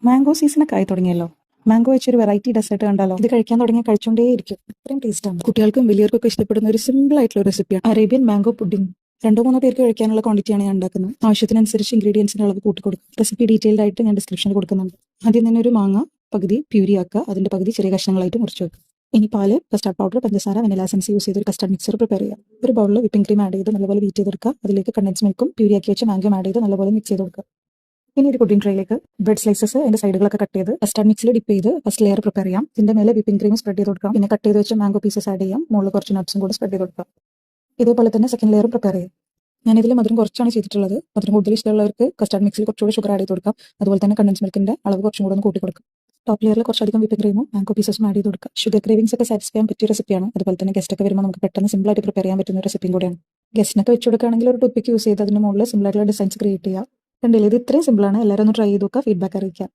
Mango സീസണൊക്കെ ആയി തുടങ്ങിയല്ലോ. മാംഗോ വെച്ചൊരു വെറൈറ്റി ഡെസേർട്ട് കണ്ടാലോ? ഇത് കഴിക്കാൻ തുടങ്ങിയാൽ കഴിച്ചുകൊണ്ടേയിരിക്കും. അത്രയും ടേസ്റ്റാണ്. കുട്ടികൾക്കും വലിയവർക്കൊക്കെ ഇഷ്ടപ്പെടുന്ന ഒരു സിമ്പിൾ ആയിട്ടുള്ള റെസിപ്പിയാണ് അറേബ്യൻ മാംഗോ പുഡിംഗ്. 2-3 പേർക്ക് കഴിക്കാനുള്ള ക്വാണ്ടിറ്റിയാണ് ഞാൻ ഉണ്ടാക്കുന്നത്. ആവശ്യത്തിനനുസരിച്ച് ഇൻഗ്രീഡിയൻസിന്റെ അളവ് കൂട്ടിക്കൊടുക്കും. റെസിപ്പി ഡീറ്റെയിൽഡ് ആയിട്ട് ഞാൻ ഡിസ്ക്രിപ്ഷനിൽ കൊടുക്കുന്നുണ്ട്. ആദ്യം തന്നെ ഒരു മാങ്ങ പകുതി പ്യൂരി ആക്കുക, അതിന്റെ പകുതി ചെറിയ കഷ്ണങ്ങളായിട്ട് മുറിച്ച് വെക്കുക. ഇനി പാല്, കസ്റ്റാർഡ് പൗഡർ, പഞ്ചസാര, വെനില എസൻസ് യൂസ് ചെയ്ത് ഒരു കസ്റ്റാർഡ് മിക്സർ പ്രിപ്പയർ ചെയ്യുക. ഒരു ബൗളിൽ വിപ്പിംഗ് ക്രീം ആഡ് ചെയ്ത് നല്ലപോലെ ബീറ്റ് ചെയ്തെടുക്കുക. അതിലേക്ക് കണ്ടൻസ് മിൽക്കും പ്യൂരിയാക്കി വെച്ച മാംഗോ ആഡ് ചെയ്ത് നല്ലപോലെ മിക്സ് ചെയ്ത് കൊടുക്കുക. ഇനി ഒരു പുഡിംഗ് ട്രേയിലേക്ക് ബ്രെഡ് സ്ലൈസസ് അതിന്റെ സൈഡുകളൊക്കെ കട്ട് ചെയ്ത് കസ്റ്റാർഡ് മിക്സിൽ ഡിപ്പ് ചെയ്ത് ഫസ്റ്റ് ലെയർ പ്രിപ്പയർ ചെയ്യാം. ഇതിന്റെ മേലെ വിപ്പിംഗ് ക്രീം സ്പ്രെഡ് ചെയ്ത് കൊടുക്കാം. പിന്നെ കട്ട് ചെയ്ത് വെച്ച മാംഗോ പീസസ് ആഡ് ചെയ്യാം. മുകളിൽ കുറച്ച് നട്ട്സും കൂടെ സ്പ്രെഡ് ചെയ്ത് കൊടുക്കാം. ഇതേപോലെ തന്നെ സെക്കൻഡ് ലെയർ പ്രിപ്പയർ ചെയ്യാം. ഞാനിതിൽ മധുരം കുറച്ചാണ് ചെയ്തിട്ടുള്ളത്. മധുരം കൂടുതൽ ഇഷ്ടമുള്ളവർക്ക് കസ്റ്റാർഡ് മിക്സിൽ കുറച്ചുകൂടി ഷുഗർ ആഡ് ചെയ്ത് കൊടുക്കാം. അതുപോലെ തന്നെ കണ്ടൻസ് മിൽക്കിന്റെ അളവ് കുറച്ചും കൂടെ ഒന്ന് കൂട്ടി കൊടുക്കാം. ടോപ്പ് ലെയറിൽ കുറച്ചധികം വിപ്പിംഗ് ക്രീമും മാംഗോ പീസസും ആഡ് ചെയ്ത് കൊടുക്കുക. ഷുഗർ ക്രേവിംഗ്സ് ഒക്കെ സാറ്റിസ്ഫൈ ചെയ്യാൻ പറ്റിയ റെസിപ്പിയാണ്. അതുപോലെ തന്നെ ഗസ്റ്റ് ഒക്കെ വരുമ്പോൾ നമുക്ക് പെട്ടെന്ന് സിമ്പിൾ ആയിട്ട് പ്രിപ്പയർ ചെയ്യാൻ പറ്റുന്ന റെസിപ്പിയും കൂടിയാണ്. ഗസ്റ്റിനൊക്കെ വെച്ച് കൊടുക്കുകയാണെങ്കിൽ ഒരു ടൂത്ത്പിക്ക് യൂസ് ചെയ്ത് അതിന് മുകളിൽ സിമ്പിൾ ആയിട്ടുള്ള ഡിസൈൻസ് ക്രിയേറ്റ് ചെയ്യുക. കണ്ടില്ലേ, ഇത് ഇത്രയും സിമ്പിളാണ്. എല്ലാവരും ഒന്ന് ട്രൈ ചെയ്ത് നോക്കുക, ഫീഡ്ബാക്ക് അറിയിക്കുക.